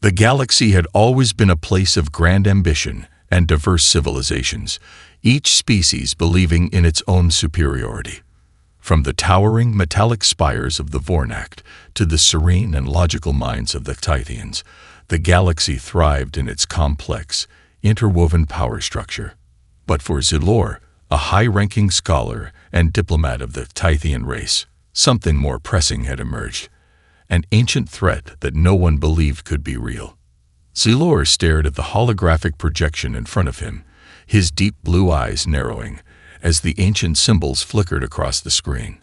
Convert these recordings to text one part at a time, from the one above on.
The galaxy had always been a place of grand ambition and diverse civilizations, each species believing in its own superiority. From the towering metallic spires of the Vornacht to the serene and logical minds of the Tithians, the galaxy thrived in its complex, interwoven power structure. But for Zilor, a high-ranking scholar and diplomat of the Tithian race, something more pressing had emerged, an ancient threat that no one believed could be real. Zilor stared at the holographic projection in front of him, his deep blue eyes narrowing as the ancient symbols flickered across the screen.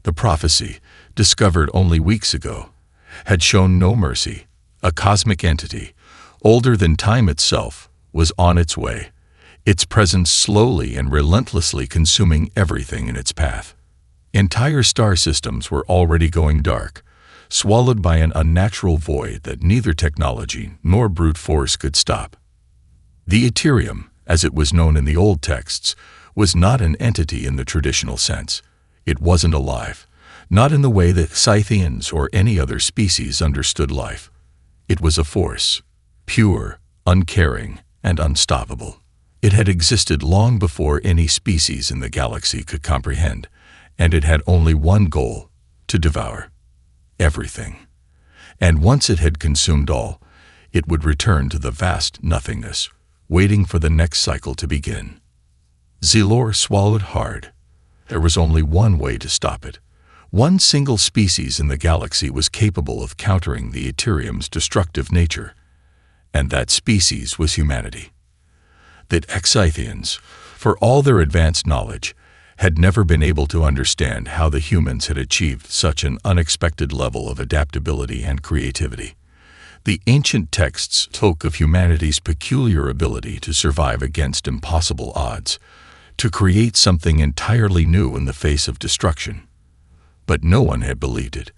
The prophecy, discovered only weeks ago, had shown no mercy. A cosmic entity, older than time itself, was on its way, its presence slowly and relentlessly consuming everything in its path. Entire star systems were already going dark, swallowed by an unnatural void that neither technology nor brute force could stop. The Ethereum, as it was known in the old texts, was not an entity in the traditional sense. It wasn't alive, not in the way that Scythians or any other species understood life. It was a force, pure, uncaring, and unstoppable. It had existed long before any species in the galaxy could comprehend, and it had only one goal: to devour everything. And once it had consumed all, it would return to the vast nothingness, waiting for the next cycle to begin. Zilor swallowed hard. There was only one way to stop it. One single species in the galaxy was capable of countering the Ethereum's destructive nature, and that species was humanity. The Scythians, for all their advanced knowledge, had never been able to understand how the humans had achieved such an unexpected level of adaptability and creativity. The ancient texts spoke of humanity's peculiar ability to survive against impossible odds, to create something entirely new in the face of destruction. But no one had believed it.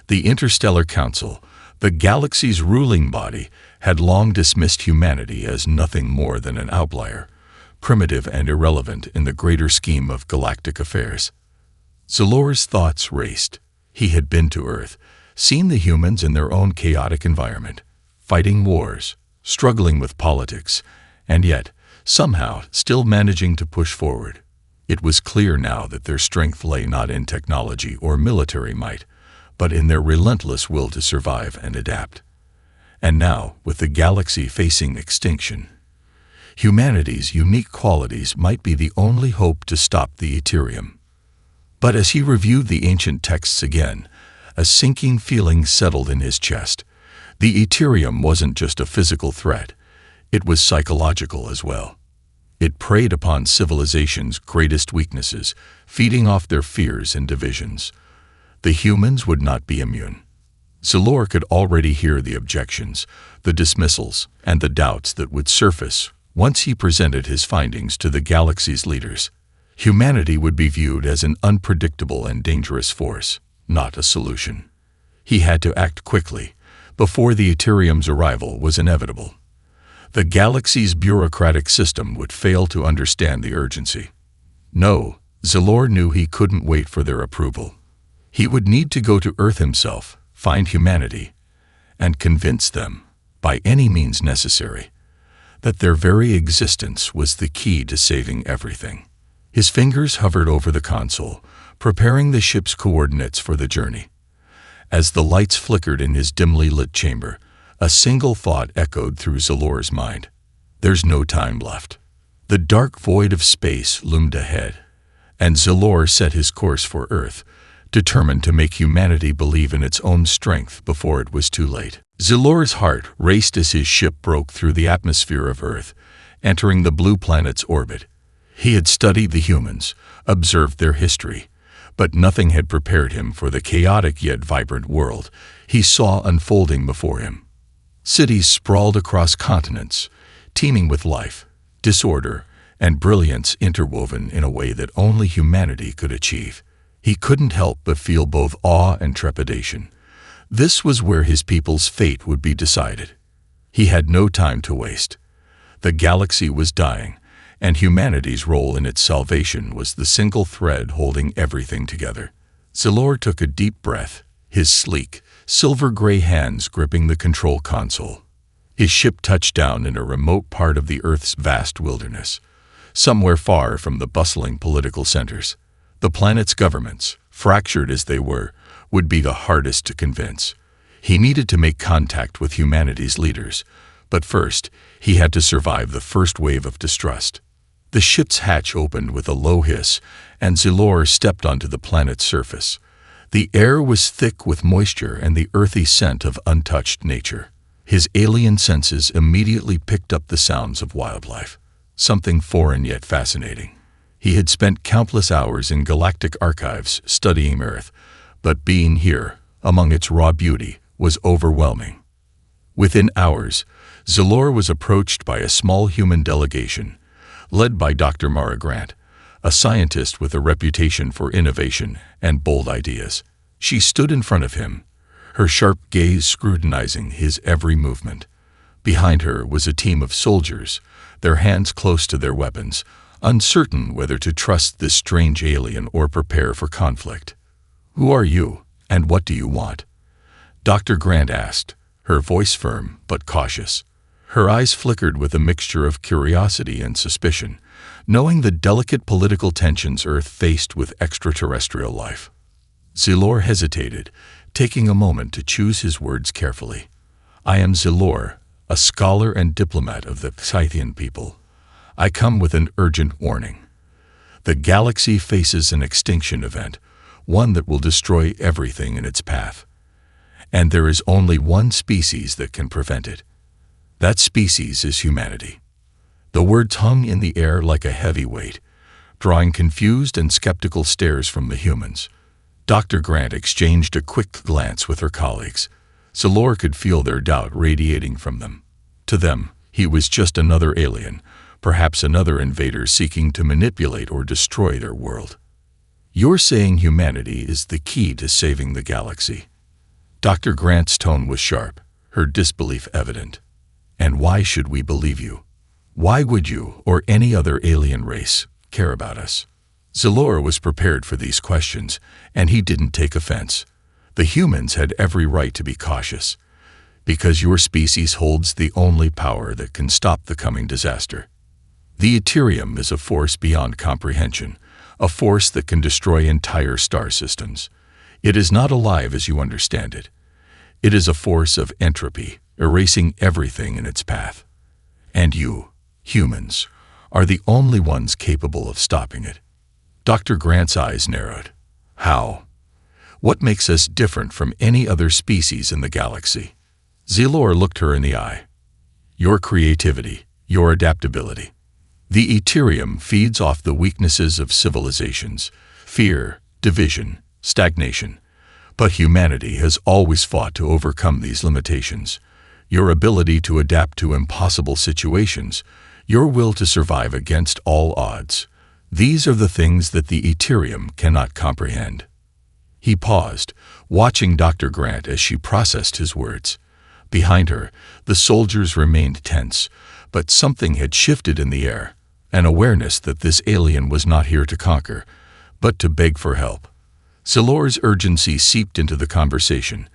The Interstellar Council, the galaxy's ruling body, had long dismissed humanity as nothing more than an outlier, primitive and irrelevant in the greater scheme of galactic affairs. Zilor's thoughts raced. He had been to Earth, seen the humans in their own chaotic environment, fighting wars, struggling with politics, and yet, somehow, still managing to push forward. It was clear now that their strength lay not in technology or military might, but in their relentless will to survive and adapt. And now, with the galaxy facing extinction, humanity's unique qualities might be the only hope to stop the Ethereum. But as he reviewed the ancient texts again, a sinking feeling settled in his chest. The Ethereum wasn't just a physical threat, it was psychological as well. It preyed upon civilization's greatest weaknesses, feeding off their fears and divisions. The humans would not be immune. Zilor could already hear the objections, the dismissals, and the doubts that would surface once he presented his findings to the galaxy's leaders. Humanity would be viewed as an unpredictable and dangerous force, not a solution. He had to act quickly, before the Ethereum's arrival was inevitable. The galaxy's bureaucratic system would fail to understand the urgency. No, Zilor knew he couldn't wait for their approval. He would need to go to Earth himself, find humanity, and convince them, by any means necessary, that their very existence was the key to saving everything. His fingers hovered over the console, preparing the ship's coordinates for the journey. As the lights flickered in his dimly lit chamber, a single thought echoed through Zilor's mind. There's no time left. The dark void of space loomed ahead, and Zilor set his course for Earth, determined to make humanity believe in its own strength before it was too late. Zilor's heart raced as his ship broke through the atmosphere of Earth, entering the blue planet's orbit. He had studied the humans, observed their history, but nothing had prepared him for the chaotic yet vibrant world he saw unfolding before him. Cities sprawled across continents, teeming with life, disorder, and brilliance interwoven in a way that only humanity could achieve. He couldn't help but feel both awe and trepidation. This was where his people's fate would be decided. He had no time to waste. The galaxy was dying, and humanity's role in its salvation was the single thread holding everything together. Zilor took a deep breath, his sleek, silver-gray hands gripping the control console. His ship touched down in a remote part of the Earth's vast wilderness, somewhere far from the bustling political centers. The planet's governments, fractured as they were, would be the hardest to convince. He needed to make contact with humanity's leaders, but first, he had to survive the first wave of distrust. The ship's hatch opened with a low hiss, and Zilor stepped onto the planet's surface. The air was thick with moisture and the earthy scent of untouched nature. His alien senses immediately picked up the sounds of wildlife, something foreign yet fascinating. He had spent countless hours in galactic archives studying Earth, but being here, among its raw beauty, was overwhelming. Within hours, Zilor was approached by a small human delegation, led by Dr. Mara Grant, a scientist with a reputation for innovation and bold ideas. She stood in front of him, her sharp gaze scrutinizing his every movement. Behind her was a team of soldiers, their hands close to their weapons, uncertain whether to trust this strange alien or prepare for conflict. "Who are you, and what do you want?" Dr. Grant asked, her voice firm but cautious. Her eyes flickered with a mixture of curiosity and suspicion, knowing the delicate political tensions Earth faced with extraterrestrial life. Zilor hesitated, taking a moment to choose his words carefully. "I am Zilor, a scholar and diplomat of the Scythian people. I come with an urgent warning. The galaxy faces an extinction event, one that will destroy everything in its path. And there is only one species that can prevent it. That species is humanity." The words hung in the air like a heavy weight, drawing confused and skeptical stares from the humans. Dr. Grant exchanged a quick glance with her colleagues. Zilor could feel their doubt radiating from them. To them, he was just another alien, perhaps another invader seeking to manipulate or destroy their world. "You're saying humanity is the key to saving the galaxy?" Dr. Grant's tone was sharp, her disbelief evident. "And why should we believe you? Why would you, or any other alien race, care about us?" Zilor was prepared for these questions, and he didn't take offense. The humans had every right to be cautious, because your species holds the only power that can stop the coming disaster. The Ethereum is a force beyond comprehension, a force that can destroy entire star systems. It is not alive as you understand it. It is a force of entropy, erasing everything in its path. And you, humans, are the only ones capable of stopping it. Dr. Grant's eyes narrowed. "How? What makes us different from any other species in the galaxy?" Zilor looked her in the eye. "Your creativity, your adaptability. The Ethereum feeds off the weaknesses of civilizations, fear, division, stagnation. But humanity has always fought to overcome these limitations. Your ability to adapt to impossible situations, your will to survive against all odds. These are the things that the Ethereum cannot comprehend." He paused, watching Dr. Grant as she processed his words. Behind her, the soldiers remained tense, but something had shifted in the air, an awareness that this alien was not here to conquer, but to beg for help. Zilor's urgency seeped into the conversation,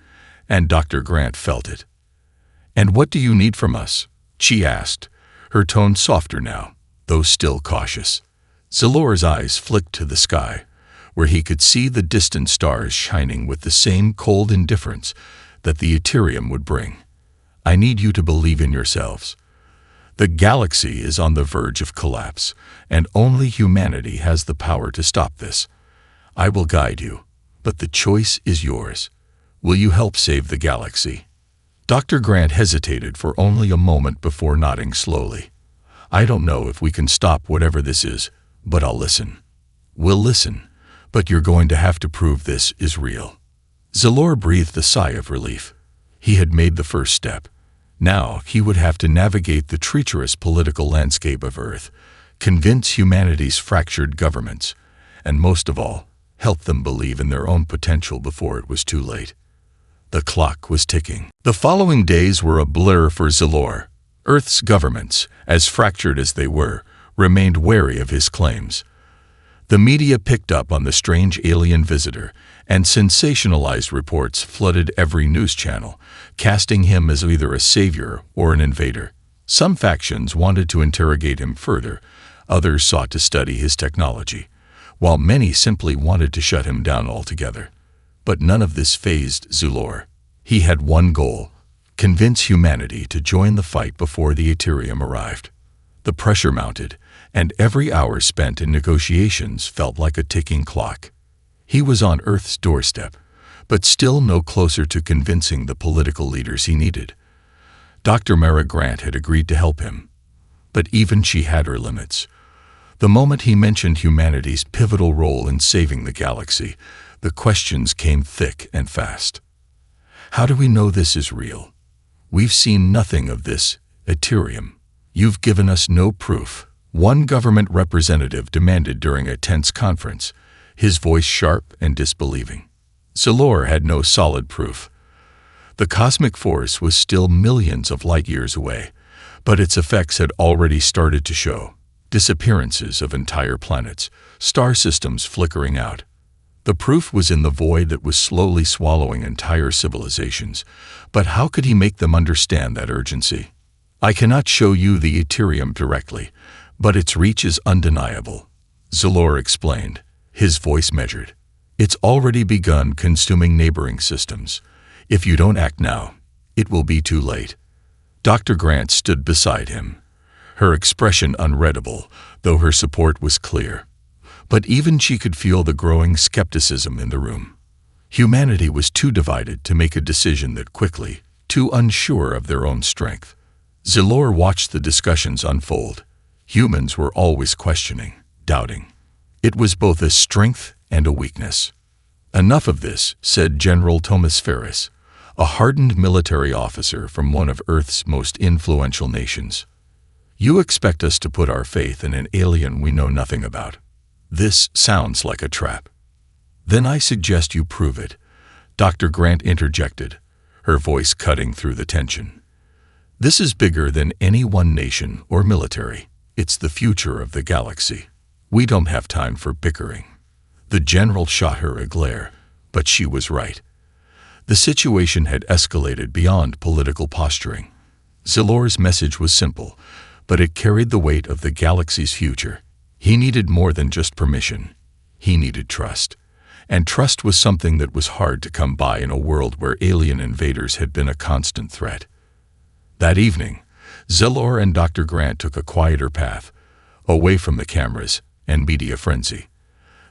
and Dr. Grant felt it. "And what do you need from us?" she asked, her tone softer now, though still cautious. Zilor's eyes flicked to the sky, where he could see the distant stars shining with the same cold indifference that the Ethereum would bring. "I need you to believe in yourselves. The galaxy is on the verge of collapse, and only humanity has the power to stop this. I will guide you, but the choice is yours. Will you help save the galaxy?" Dr. Grant hesitated for only a moment before nodding slowly. "I don't know if we can stop whatever this is, but I'll listen." "We'll listen, but you're going to have to prove this is real." Zilor breathed a sigh of relief. He had made the first step. Now he would have to navigate the treacherous political landscape of Earth, convince humanity's fractured governments, and most of all, help them believe in their own potential before it was too late. The clock was ticking. The following days were a blur for Zilor. Earth's governments, as fractured as they were, remained wary of his claims. The media picked up on the strange alien visitor, and sensationalized reports flooded every news channel, casting him as either a savior or an invader. Some factions wanted to interrogate him further, others sought to study his technology, while many simply wanted to shut him down altogether. But none of this fazed Zulor. He had one goal: convince humanity to join the fight before the Ethereum arrived. The pressure mounted, and every hour spent in negotiations felt like a ticking clock. He was on Earth's doorstep, but still no closer to convincing the political leaders he needed. Dr. Mara Grant had agreed to help him, but even she had her limits. The moment he mentioned humanity's pivotal role in saving the galaxy, the questions came thick and fast. How do we know this is real? We've seen nothing of this Ethereum. You've given us no proof, one government representative demanded during a tense conference, his voice sharp and disbelieving. Zulor had no solid proof. The cosmic force was still millions of light years away, but its effects had already started to show. Disappearances of entire planets, star systems flickering out. The proof was in the void that was slowly swallowing entire civilizations, but how could he make them understand that urgency? I cannot show you the Ethereum directly, but its reach is undeniable, Zulor explained, his voice measured. It's already begun consuming neighboring systems. If you don't act now, it will be too late. Dr. Grant stood beside him, her expression unreadable, though her support was clear. But even she could feel the growing skepticism in the room. Humanity was too divided to make a decision that quickly, too unsure of their own strength. Zulor watched the discussions unfold. Humans were always questioning, doubting. It was both a strength and a weakness. Enough of this, said General Thomas Ferris, a hardened military officer from one of Earth's most influential nations. You expect us to put our faith in an alien we know nothing about. This sounds like a trap. Then I suggest you prove it, Dr. Grant interjected, her voice cutting through the tension. This is bigger than any one nation or military. It's the future of the galaxy. We don't have time for bickering. The general shot her a glare, but she was right. The situation had escalated beyond political posturing. Zulor's message was simple, but it carried the weight of the galaxy's future. He needed more than just permission. He needed trust. And trust was something that was hard to come by in a world where alien invaders had been a constant threat. That evening, Zulor and Dr. Grant took a quieter path, away from the cameras and media frenzy.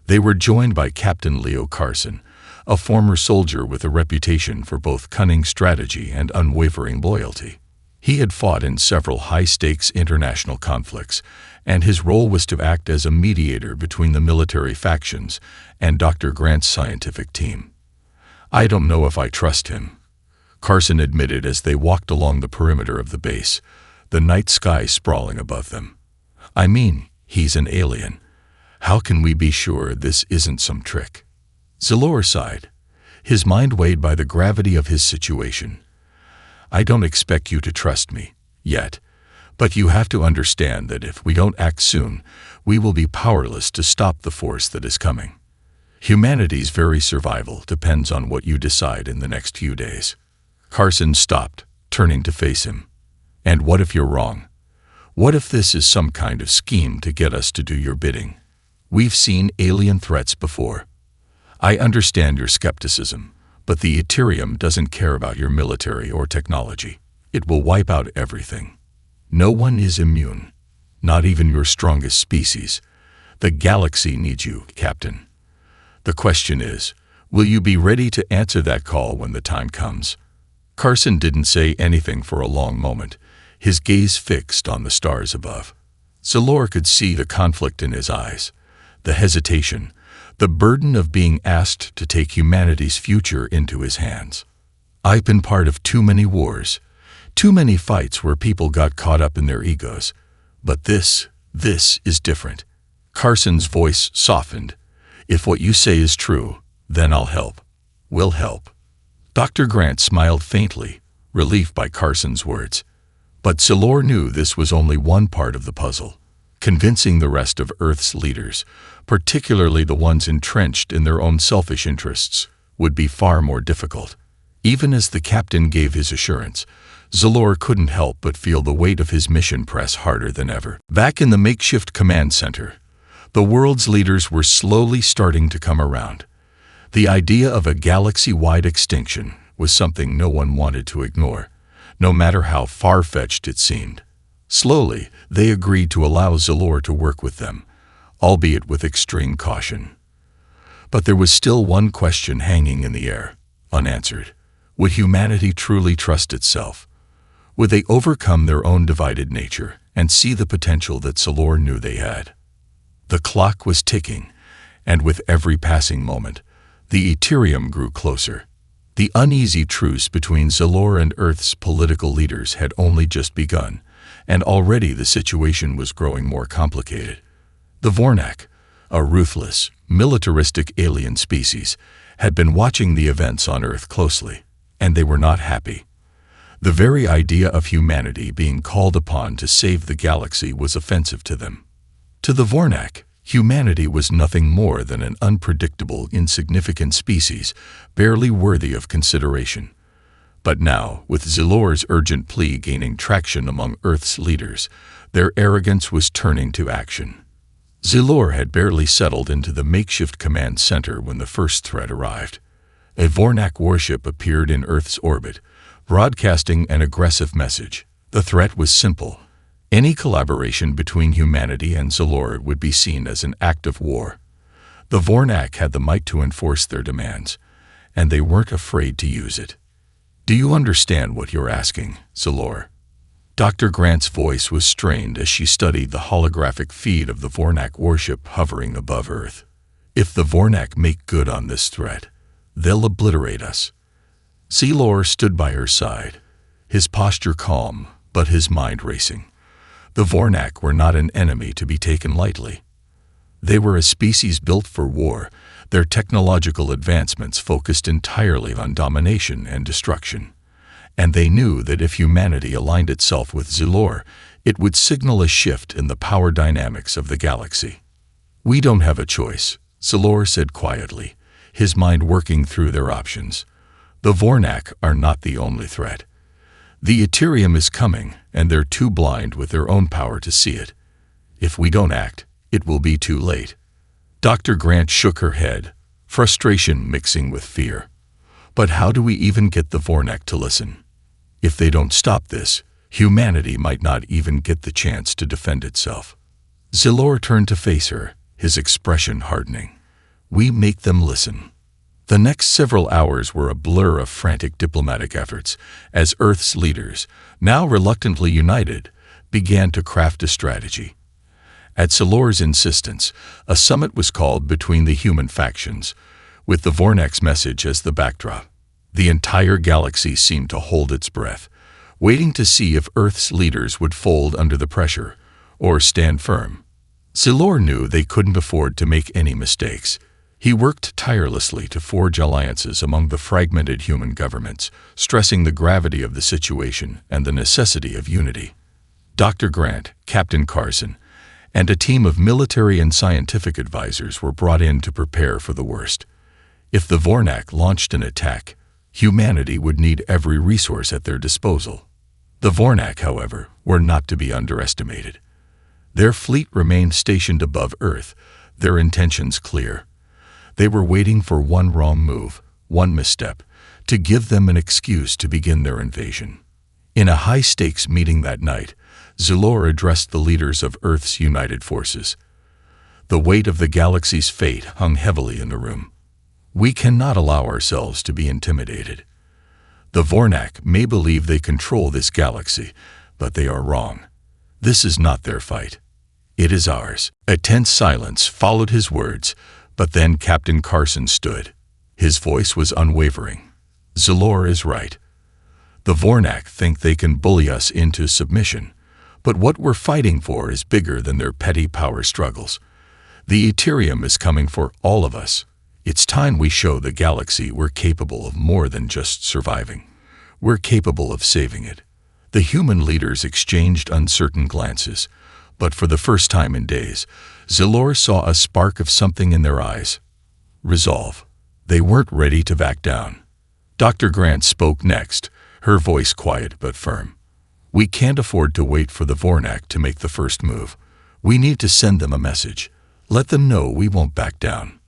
They were joined by Captain Leo Carson, a former soldier with a reputation for both cunning strategy and unwavering loyalty. He had fought in several high-stakes international conflicts, and his role was to act as a mediator between the military factions and Dr. Grant's scientific team. I don't know if I trust him, Carson admitted as they walked along the perimeter of the base, the night sky sprawling above them. I mean, he's an alien. How can we be sure this isn't some trick? Zulor sighed, his mind weighed by the gravity of his situation. I don't expect you to trust me, yet, but you have to understand that if we don't act soon, we will be powerless to stop the force that is coming. Humanity's very survival depends on what you decide in the next few days. Carson stopped, turning to face him. And what if you're wrong? What if this is some kind of scheme to get us to do your bidding? We've seen alien threats before. I understand your skepticism, but the Ethereum doesn't care about your military or technology. It will wipe out everything. No one is immune, not even your strongest species. The galaxy needs you, Captain. The question is, will you be ready to answer that call when the time comes? Carson didn't say anything for a long moment, his gaze fixed on the stars above. Zulor could see the conflict in his eyes, the hesitation, the burden of being asked to take humanity's future into his hands. I've been part of too many wars, too many fights where people got caught up in their egos. But this is different. Carson's voice softened. If what you say is true, then I'll help. We'll help. Dr. Grant smiled faintly, relieved by Carson's words. But Zulor knew this was only one part of the puzzle. Convincing the rest of Earth's leaders, particularly the ones entrenched in their own selfish interests, would be far more difficult. Even as the captain gave his assurance, Zalor couldn't help but feel the weight of his mission press harder than ever. Back in the makeshift command center, the world's leaders were slowly starting to come around. The idea of a galaxy-wide extinction was something no one wanted to ignore, no matter how far-fetched it seemed. Slowly, they agreed to allow Zalor to work with them, albeit with extreme caution. But there was still one question hanging in the air, unanswered. Would humanity truly trust itself? Would they overcome their own divided nature and see the potential that Zalor knew they had? The clock was ticking, and with every passing moment, the Ethereum grew closer. The uneasy truce between Zalor and Earth's political leaders had only just begun, and already the situation was growing more complicated. The Vornak, a ruthless, militaristic alien species, had been watching the events on Earth closely, and they were not happy. The very idea of humanity being called upon to save the galaxy was offensive to them. To the Vornak, humanity was nothing more than an unpredictable, insignificant species, barely worthy of consideration. But now, with Zalor's urgent plea gaining traction among Earth's leaders, their arrogance was turning to action. Zalor had barely settled into the makeshift command center when the first threat arrived. A Vornak warship appeared in Earth's orbit, broadcasting an aggressive message. The threat was simple. Any collaboration between humanity and Zalor would be seen as an act of war. The Vornak had the might to enforce their demands, and they weren't afraid to use it. "Do you understand what you're asking, Zalor?" Dr. Grant's voice was strained as she studied the holographic feed of the Vornak warship hovering above Earth. "If the Vornak make good on this threat, they'll obliterate us." Zalor stood by her side, his posture calm, but his mind racing. The Vornak were not an enemy to be taken lightly. They were a species built for war, their technological advancements focused entirely on domination and destruction. And they knew that if humanity aligned itself with Zalor, it would signal a shift in the power dynamics of the galaxy. "We don't have a choice," Zalor said quietly, his mind working through their options. "The Vornak are not the only threat. The Ethereum is coming, and they're too blind with their own power to see it. If we don't act, it will be too late." Dr. Grant shook her head, frustration mixing with fear. "But how do we even get the Vornak to listen? If they don't stop this, humanity might not even get the chance to defend itself." Zalor turned to face her, his expression hardening. "We make them listen." The next several hours were a blur of frantic diplomatic efforts as Earth's leaders, now reluctantly united, began to craft a strategy. At Zalor's insistence, a summit was called between the human factions, with the Vornak's message as the backdrop. The entire galaxy seemed to hold its breath, waiting to see if Earth's leaders would fold under the pressure or stand firm. Zalor knew they couldn't afford to make any mistakes. He worked tirelessly to forge alliances among the fragmented human governments, stressing the gravity of the situation and the necessity of unity. Dr. Grant, Captain Carson, and a team of military and scientific advisors were brought in to prepare for the worst. If the Vornak launched an attack, humanity would need every resource at their disposal. The Vornak, however, were not to be underestimated. Their fleet remained stationed above Earth, their intentions clear. They were waiting for one wrong move, one misstep, to give them an excuse to begin their invasion. In a high-stakes meeting that night, Zalor addressed the leaders of Earth's united forces. The weight of the galaxy's fate hung heavily in the room. "We cannot allow ourselves to be intimidated. The Vornak may believe they control this galaxy, but they are wrong. This is not their fight. It is ours." A tense silence followed his words, but then Captain Carson stood. His voice was unwavering. "Zalor is right. The Vornak think they can bully us into submission, but what we're fighting for is bigger than their petty power struggles. The Ethereum is coming for all of us. It's time we show the galaxy we're capable of more than just surviving. We're capable of saving it." The human leaders exchanged uncertain glances, But for the first time in days, Zilor saw a spark of something in their eyes. Resolve. They weren't ready to back down. Dr. Grant spoke next, her voice quiet but firm. We can't afford to wait for the Vornak to make the first move. We need to send them a message. Let them know we won't back down.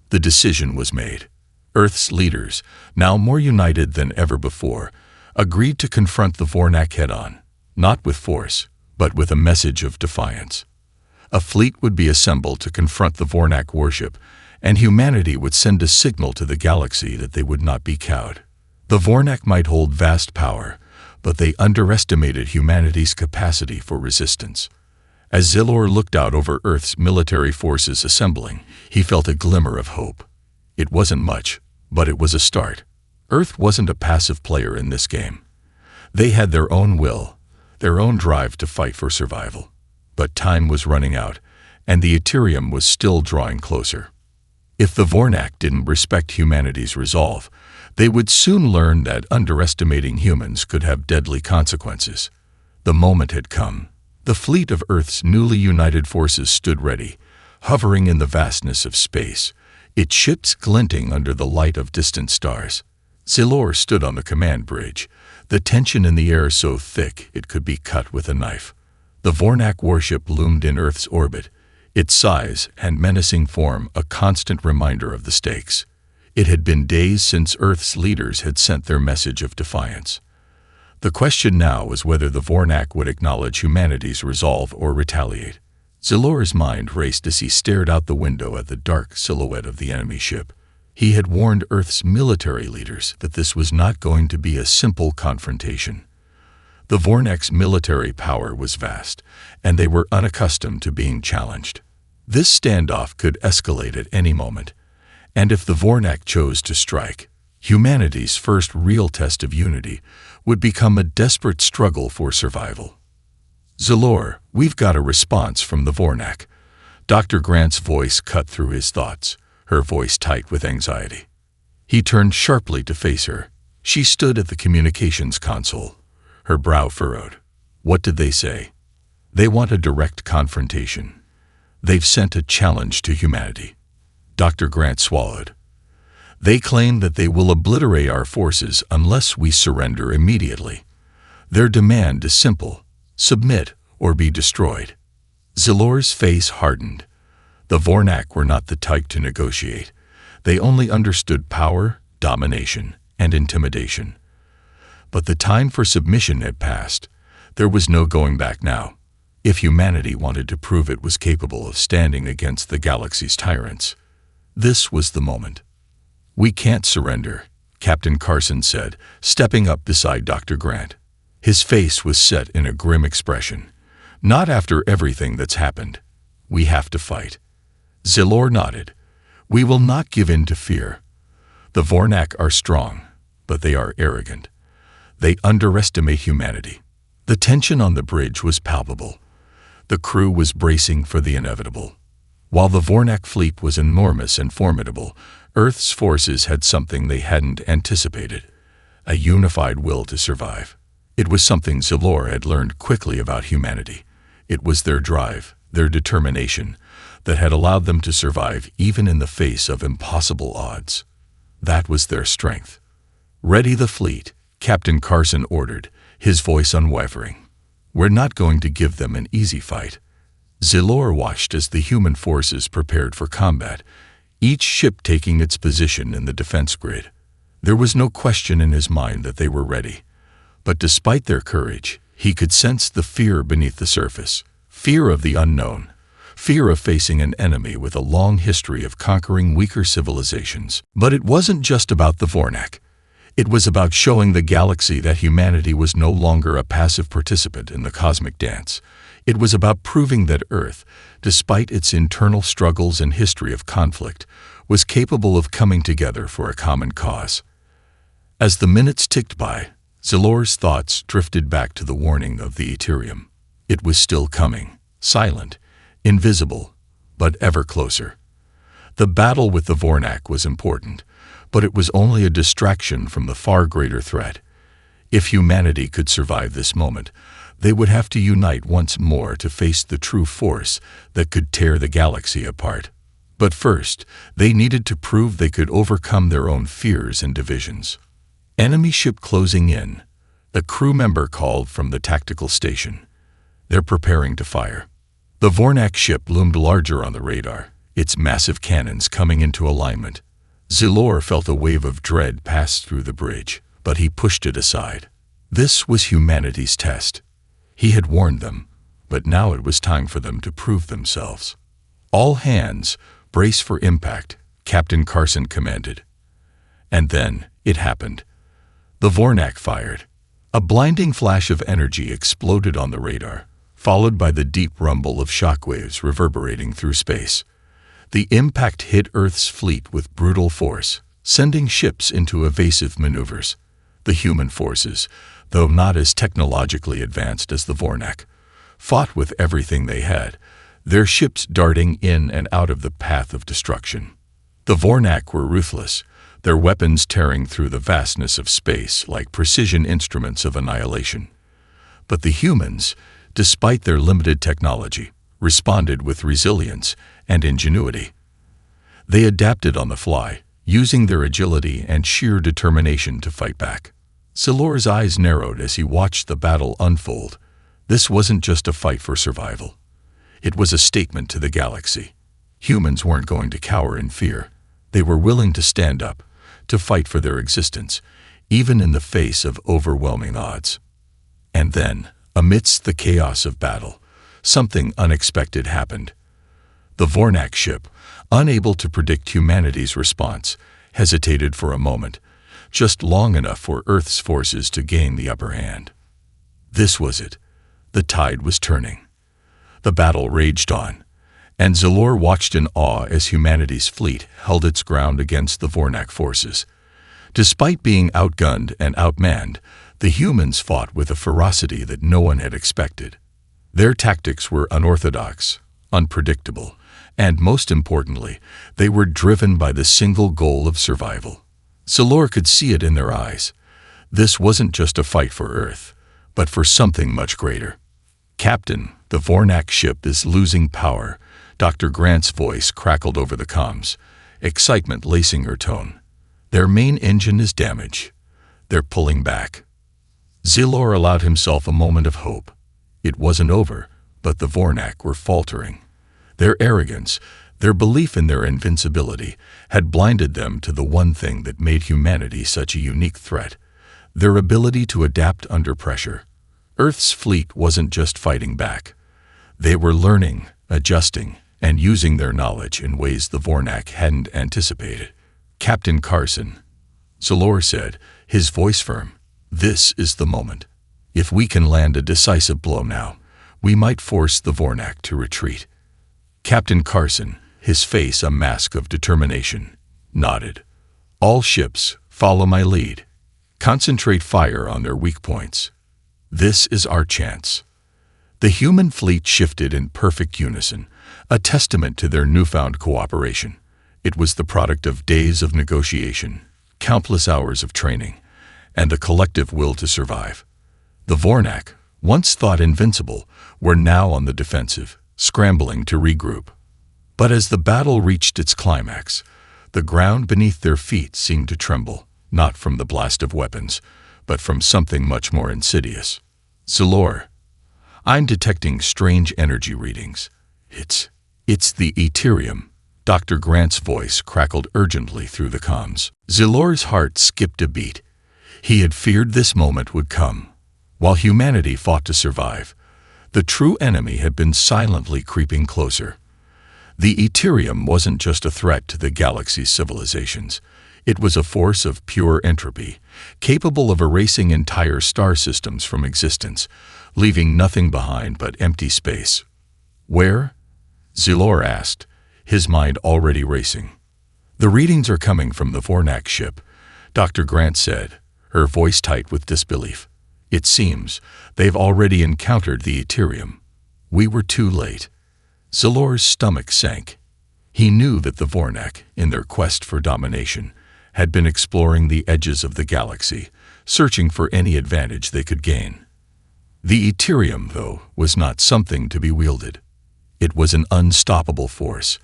The decision was made. Earth's leaders, now more united than ever before, agreed to confront the Vornak head-on, not with force, but with a message of defiance. A fleet would be assembled to confront the Vornak warship, and humanity would send a signal to the galaxy that they would not be cowed. The Vornak might hold vast power, but they underestimated humanity's capacity for resistance. As Zilor looked out over Earth's military forces assembling, he felt a glimmer of hope. It wasn't much, but it was a start. Earth wasn't a passive player in this game. They had their own will, their own drive to fight for survival. But time was running out, and the Ethereum was still drawing closer. If the Vornak didn't respect humanity's resolve, they would soon learn that underestimating humans could have deadly consequences. The moment had come. The fleet of Earth's newly united forces stood ready, hovering in the vastness of space, its ships glinting under the light of distant stars. Zilor stood on the command bridge, the tension in the air so thick it could be cut with a knife. The Vornak warship loomed in Earth's orbit, its size and menacing form a constant reminder of the stakes. It had been days since Earth's leaders had sent their message of defiance. The question now was whether the Vornak would acknowledge humanity's resolve or retaliate. Zilor's mind raced as he stared out the window at the dark silhouette of the enemy ship. He had warned Earth's military leaders that this was not going to be a simple confrontation. The Vornak's military power was vast, and they were unaccustomed to being challenged. This standoff could escalate at any moment, and if the Vornak chose to strike, humanity's first real test of unity would become a desperate struggle for survival. Zilor, we've got a response from the Vornak. Dr. Grant's voice cut through his thoughts, her voice tight with anxiety. He turned sharply to face her. She stood at the communications console, her brow furrowed. What did they say? They want a direct confrontation. They've sent a challenge to humanity. Dr. Grant swallowed. They claim that they will obliterate our forces unless we surrender immediately. Their demand is simple: submit or be destroyed. Zilor's face hardened. The Vornak were not the type to negotiate. They only understood power, domination, and intimidation. But the time for submission had passed. There was no going back now. If humanity wanted to prove it was capable of standing against the galaxy's tyrants, this was the moment. We can't surrender, Captain Carson said, stepping up beside Dr. Grant. His face was set in a grim expression. Not after everything that's happened. We have to fight. Zilor nodded. We will not give in to fear. The Vornak are strong, but they are arrogant. They underestimate humanity. The tension on the bridge was palpable. The crew was bracing for the inevitable. While the Vornak fleet was enormous and formidable, Earth's forces had something they hadn't anticipated: a unified will to survive. It was something Zilor had learned quickly about humanity. It was their drive, their determination, that had allowed them to survive even in the face of impossible odds. That was their strength. Ready the fleet, Captain Carson ordered, his voice unwavering. We're not going to give them an easy fight. Zilor watched as the human forces prepared for combat, each ship taking its position in the defense grid. There was no question in his mind that they were ready. But despite their courage, he could sense the fear beneath the surface. Fear of the unknown. Fear of facing an enemy with a long history of conquering weaker civilizations. But it wasn't just about the Vornak. It was about showing the galaxy that humanity was no longer a passive participant in the cosmic dance. It was about proving that Earth, despite its internal struggles and history of conflict, was capable of coming together for a common cause. As the minutes ticked by, Zilor's thoughts drifted back to the warning of the Ethereum. It was still coming, silent, invisible, but ever closer. The battle with the Vornak was important, but it was only a distraction from the far greater threat. If humanity could survive this moment, They would have to unite once more to face the true force that could tear the galaxy apart. But first, they needed to prove they could overcome their own fears and divisions. Enemy ship closing in. A crew member called from the tactical station. They're preparing to fire. The Vornak ship loomed larger on the radar, its massive cannons coming into alignment. Zilor felt a wave of dread pass through the bridge, but he pushed it aside. This was humanity's test. He had warned them, but now it was time for them to prove themselves. All hands, brace for impact, Captain Carson commanded. And then it happened. The Vornak fired. A blinding flash of energy exploded on the radar, followed by the deep rumble of shockwaves reverberating through space. The impact hit Earth's fleet with brutal force, sending ships into evasive maneuvers. The human forces, though not as technologically advanced as the Vornak, fought with everything they had, their ships darting in and out of the path of destruction. The Vornak were ruthless, their weapons tearing through the vastness of space like precision instruments of annihilation. But the humans, despite their limited technology, responded with resilience and ingenuity. They adapted on the fly, using their agility and sheer determination to fight back. Zilor's eyes narrowed as he watched the battle unfold. This wasn't just a fight for survival. It was a statement to the galaxy. Humans weren't going to cower in fear. They were willing to stand up, to fight for their existence, even in the face of overwhelming odds. And then, amidst the chaos of battle, something unexpected happened. The Vornak ship, unable to predict humanity's response, hesitated for a moment, just long enough for Earth's forces to gain the upper hand. This was it. The tide was turning. The battle raged on, and Zilor watched in awe as humanity's fleet held its ground against the Vornak forces. Despite being outgunned and outmanned, the humans fought with a ferocity that no one had expected. Their tactics were unorthodox, unpredictable, and most importantly, they were driven by the single goal of survival. Zilor could see it in their eyes. This wasn't just a fight for Earth, but for something much greater. "Captain, the Vornak ship is losing power," Dr. Grant's voice crackled over the comms, excitement lacing her tone. "Their main engine is damaged. They're pulling back." Zilor allowed himself a moment of hope. It wasn't over, but the Vornak were faltering. Their arrogance, their belief in their invincibility, had blinded them to the one thing that made humanity such a unique threat: their ability to adapt under pressure. Earth's fleet wasn't just fighting back. They were learning, adjusting, and using their knowledge in ways the Vornak hadn't anticipated. "Captain Carson," Zilor said, his voice firm, "this is the moment. If we can land a decisive blow now, we might force the Vornak to retreat." Captain Carson, his face a mask of determination, nodded. "All ships, follow my lead. Concentrate fire on their weak points. This is our chance." The human fleet shifted in perfect unison, a testament to their newfound cooperation. It was the product of days of negotiation, countless hours of training, and the collective will to survive. The Vornak, once thought invincible, were now on the defensive, scrambling to regroup. But as the battle reached its climax, the ground beneath their feet seemed to tremble, not from the blast of weapons, but from something much more insidious. "Zilor, I'm detecting strange energy readings. It's the Ethereum." Dr. Grant's voice crackled urgently through the comms. Zilor's heart skipped a beat. He had feared this moment would come. While humanity fought to survive, the true enemy had been silently creeping closer. The Ethereum wasn't just a threat to the galaxy's civilizations. It was a force of pure entropy, capable of erasing entire star systems from existence, leaving nothing behind but empty space. "Where?" Zilor asked, his mind already racing. "The readings are coming from the Vornak ship," Dr. Grant said, her voice tight with disbelief. "It seems they've already encountered the Ethereum. We were too late." Zilor's stomach sank. He knew that the Vornak, in their quest for domination, had been exploring the edges of the galaxy, searching for any advantage they could gain. The Ethereum, though, was not something to be wielded. It was an unstoppable force,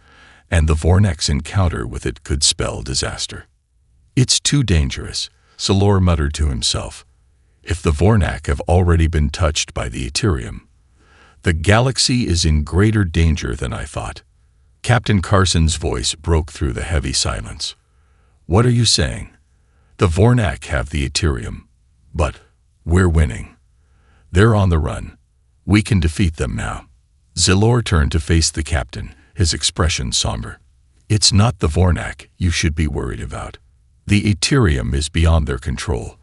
and the Vornak's encounter with it could spell disaster. "It's too dangerous," Salor muttered to himself. "If the Vornak have already been touched by the Ethereum, the galaxy is in greater danger than I thought." Captain Carson's voice broke through the heavy silence. "What are you saying?" "The Vornak have the Ethereum, but we're winning. They're on the run. We can defeat them now." Zilor turned to face the captain, his expression somber. "It's not the Vornak you should be worried about. The Ethereum is beyond their control.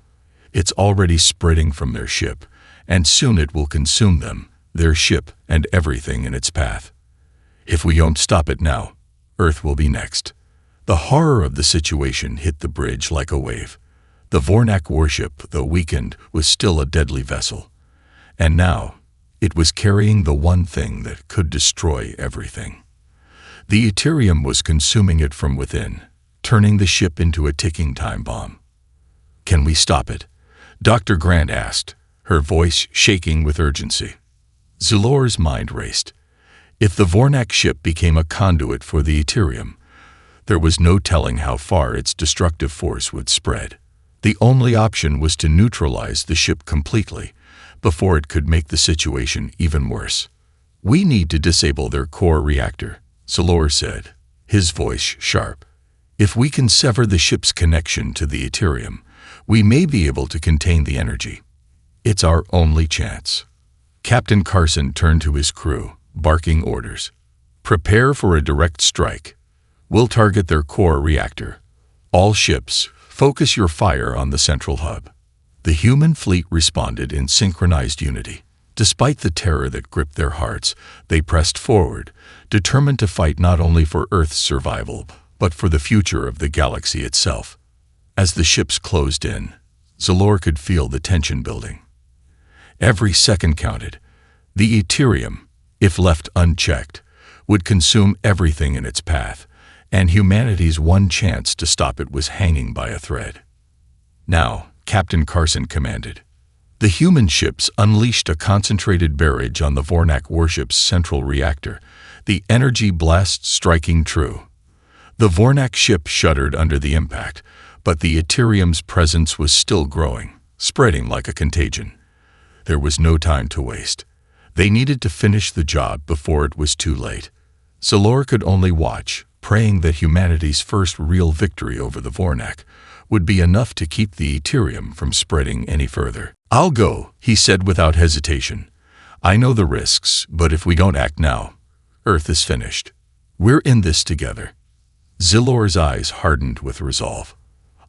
It's already spreading from their ship, and soon it will consume them, their ship, and everything in its path. If we don't stop it now, Earth will be next." The horror of the situation hit the bridge like a wave. The Vornak warship, though weakened, was still a deadly vessel. And now, it was carrying the one thing that could destroy everything. The Ethereum was consuming it from within, turning the ship into a ticking time bomb. "Can we stop it?" Dr. Grant asked, her voice shaking with urgency. Zilor's mind raced. If the Vornak ship became a conduit for the Ethereum, there was no telling how far its destructive force would spread. The only option was to neutralize the ship completely, before it could make the situation even worse. "We need to disable their core reactor," Salor said, his voice sharp. "If we can sever the ship's connection to the Ethereum, we may be able to contain the energy. It's our only chance." Captain Carson turned to his crew, barking orders. "Prepare for a direct strike. We'll target their core reactor. All ships, focus your fire on the central hub." The human fleet responded in synchronized unity. Despite the terror that gripped their hearts, they pressed forward, determined to fight not only for Earth's survival, but for the future of the galaxy itself. As the ships closed in, Zalor could feel the tension building. Every second counted. The Ethereum, if left unchecked, would consume everything in its path, and humanity's one chance to stop it was hanging by a thread. "Now," Captain Carson commanded. The human ships unleashed a concentrated barrage on the Vornak warship's central reactor, the energy blast striking true. The Vornak ship shuddered under the impact, but the Ethereum's presence was still growing, spreading like a contagion. There was no time to waste. They needed to finish the job before it was too late. Salor could only watch, praying that humanity's first real victory over the Vornak would be enough to keep the Ethereum from spreading any further. "I'll go," he said without hesitation. "I know the risks, but if we don't act now, Earth is finished. We're in this together." Zilor's eyes hardened with resolve.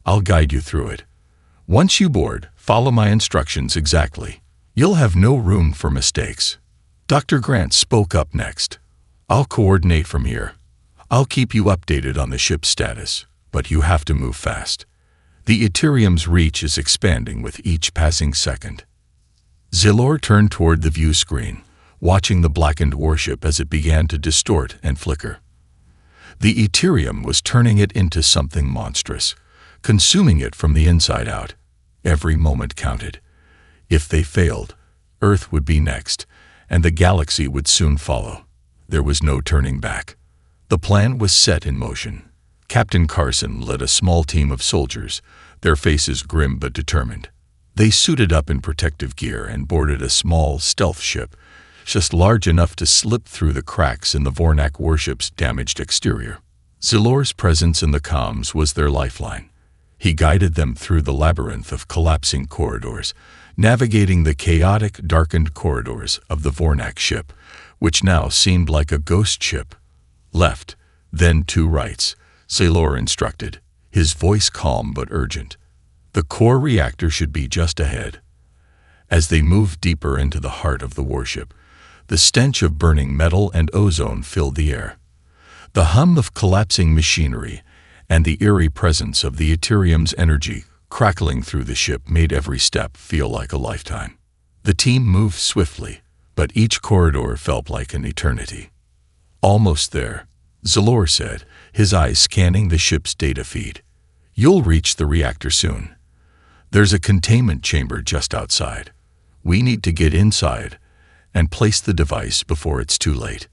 "I'll guide you through it. Once you board, follow my instructions exactly. You'll have no room for mistakes." Dr. Grant spoke up next. "I'll coordinate from here. I'll keep you updated on the ship's status, but you have to move fast. The Ethereum's reach is expanding with each passing second." Zilor turned toward the view screen, watching the blackened warship as it began to distort and flicker. The Ethereum was turning it into something monstrous, consuming it from the inside out. Every moment counted. If they failed, Earth would be next, and the galaxy would soon follow. There was no turning back. The plan was set in motion. Captain Carson led a small team of soldiers, their faces grim but determined. They suited up in protective gear and boarded a small stealth ship, just large enough to slip through the cracks in the Vornak warship's damaged exterior. Zilor's presence in the comms was their lifeline. He guided them through the labyrinth of collapsing corridors, navigating the chaotic, darkened corridors of the Vornak ship, which now seemed like a ghost ship. "Left, then 2 rights," Zilor instructed, his voice calm but urgent. "The core reactor should be just ahead." As they moved deeper into the heart of the warship, the stench of burning metal and ozone filled the air. The hum of collapsing machinery and the eerie presence of the Ethereum's energy crackling through the ship made every step feel like a lifetime. The team moved swiftly, but each corridor felt like an eternity. "Almost there," Zilor said, his eyes scanning the ship's data feed. "You'll reach the reactor soon. There's a containment chamber just outside. We need to get inside and place the device before it's too late.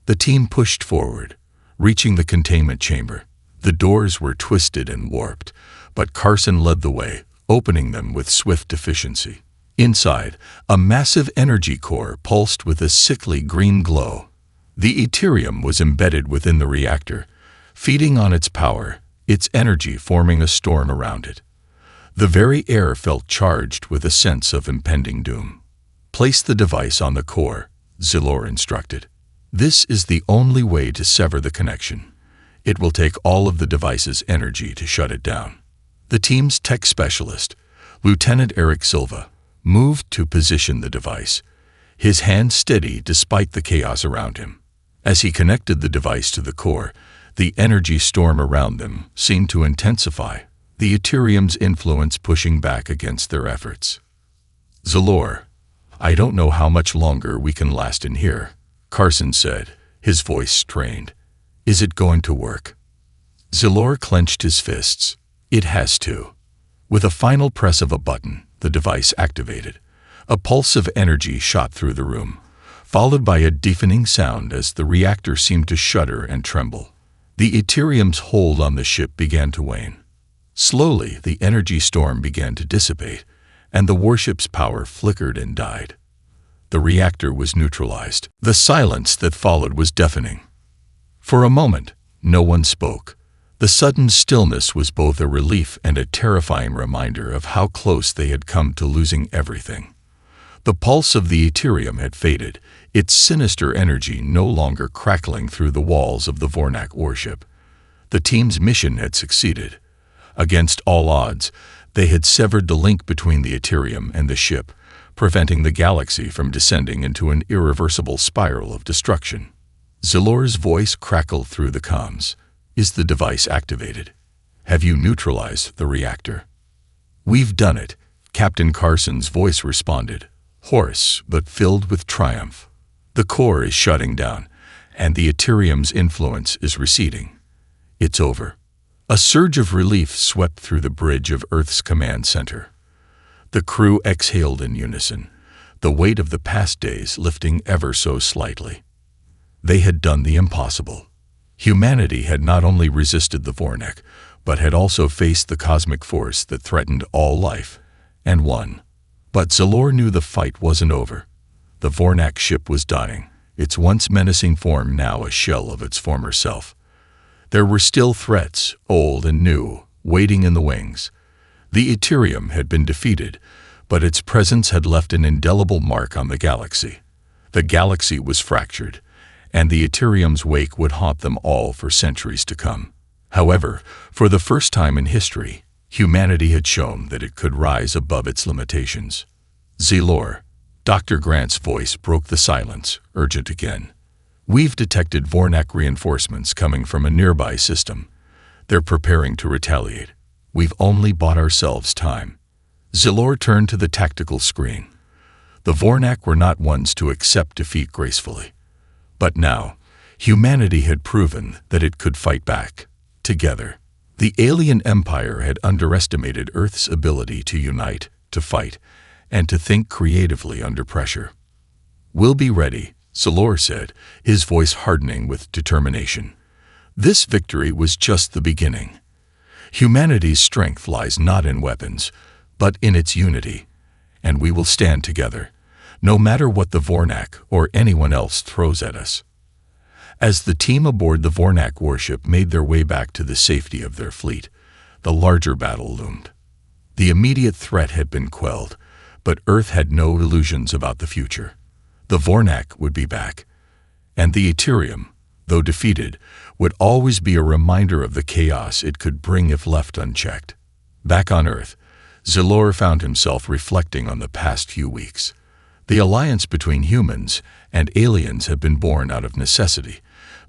The team pushed forward, reaching the containment chamber. The doors were twisted and warped, but Carson led the way, opening them with swift efficiency. Inside, a massive energy core pulsed with a sickly green glow. The Ethereum was embedded within the reactor, feeding on its power, its energy forming a storm around it. The very air felt charged with a sense of impending doom. Place the device on the core, Zilor instructed. This is the only way to sever the connection. It will take all of the device's energy to shut it down. The team's tech specialist, Lieutenant Eric Silva, moved to position the device, his hand steady despite the chaos around him. As he connected the device to the core, the energy storm around them seemed to intensify, the Ethereum's influence pushing back against their efforts. Zilor, I don't know how much longer we can last in here, Carson said, his voice strained. Is it going to work? Zilor clenched his fists. It has to. With a final press of a button, the device activated. A pulse of energy shot through the room, followed by a deafening sound as the reactor seemed to shudder and tremble. The Ethereum's hold on the ship began to wane. Slowly, the energy storm began to dissipate, and the warship's power flickered and died. The reactor was neutralized. The silence that followed was deafening. For a moment, no one spoke. The sudden stillness was both a relief and a terrifying reminder of how close they had come to losing everything. The pulse of the Ethereum had faded, its sinister energy no longer crackling through the walls of the Vornak warship. The team's mission had succeeded. Against all odds, they had severed the link between the Ethereum and the ship, preventing the galaxy from descending into an irreversible spiral of destruction. Zilor's voice crackled through the comms. Is the device activated? Have you neutralized the reactor? We've done it, Captain Carson's voice responded, hoarse but filled with triumph. The core is shutting down, and the Ethereum's influence is receding. It's over. A surge of relief swept through the bridge of Earth's command center. The crew exhaled in unison, the weight of the past days lifting ever so slightly. They had done the impossible. Humanity had not only resisted the Vornak, but had also faced the cosmic force that threatened all life, and won. But Zilor knew the fight wasn't over. The Vornak ship was dying, its once menacing form now a shell of its former self. There were still threats, old and new, waiting in the wings. The Ethereum had been defeated, but its presence had left an indelible mark on the galaxy. The galaxy was fractured, and the Ethereum's wake would haunt them all for centuries to come. However, for the first time in history, humanity had shown that it could rise above its limitations. Zilor, Dr. Grant's voice broke the silence, urgent again. We've detected Vornak reinforcements coming from a nearby system. They're preparing to retaliate. We've only bought ourselves time. Zilor turned to the tactical screen. The Vornak were not ones to accept defeat gracefully. But now, humanity had proven that it could fight back, together. The alien empire had underestimated Earth's ability to unite, to fight, and to think creatively under pressure. We'll be ready, Zilor said, his voice hardening with determination. This victory was just the beginning. Humanity's strength lies not in weapons, but in its unity, and we will stand together, no matter what the Vornak or anyone else throws at us. As the team aboard the Vornak warship made their way back to the safety of their fleet, the larger battle loomed. The immediate threat had been quelled, but Earth had no illusions about the future. The Vornak would be back, and the Ethereum, though defeated, would always be a reminder of the chaos it could bring if left unchecked. Back on Earth, Zilor found himself reflecting on the past few weeks. The alliance between humans and aliens had been born out of necessity,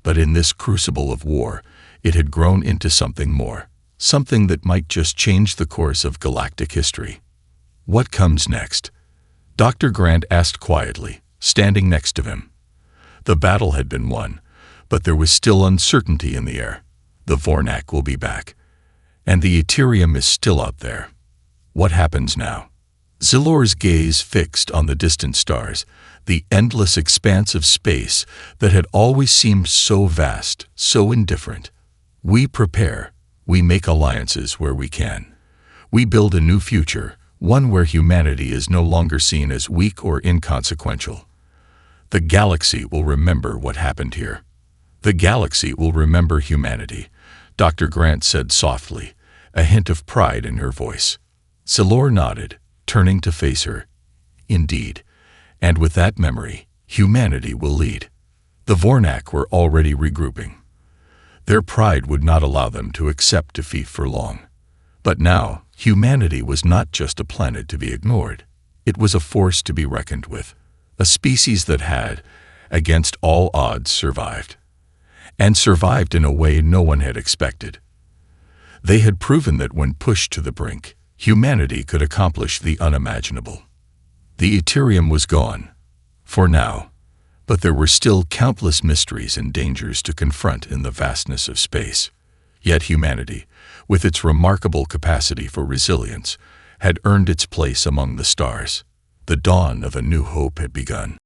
but in this crucible of war, it had grown into something more, something that might just change the course of galactic history. What comes next? Dr. Grant asked quietly, standing next to him. The battle had been won, but there was still uncertainty in the air. The Vornak will be back, and the Ethereum is still out there. What happens now? Zilor's gaze fixed on the distant stars, the endless expanse of space that had always seemed so vast, so indifferent. We prepare, we make alliances where we can. We build a new future, one where humanity is no longer seen as weak or inconsequential. The galaxy will remember what happened here. The galaxy will remember humanity, Dr. Grant said softly, a hint of pride in her voice. Zilor nodded, turning to face her. Indeed, and with that memory, humanity will lead. The Vornak were already regrouping. Their pride would not allow them to accept defeat for long. But now, humanity was not just a planet to be ignored. It was a force to be reckoned with, a species that had, against all odds, survived. And survived in a way no one had expected. They had proven that when pushed to the brink, humanity could accomplish the unimaginable. The Ethereum was gone, for now, but there were still countless mysteries and dangers to confront in the vastness of space. Yet humanity, with its remarkable capacity for resilience, had earned its place among the stars. The dawn of a new hope had begun.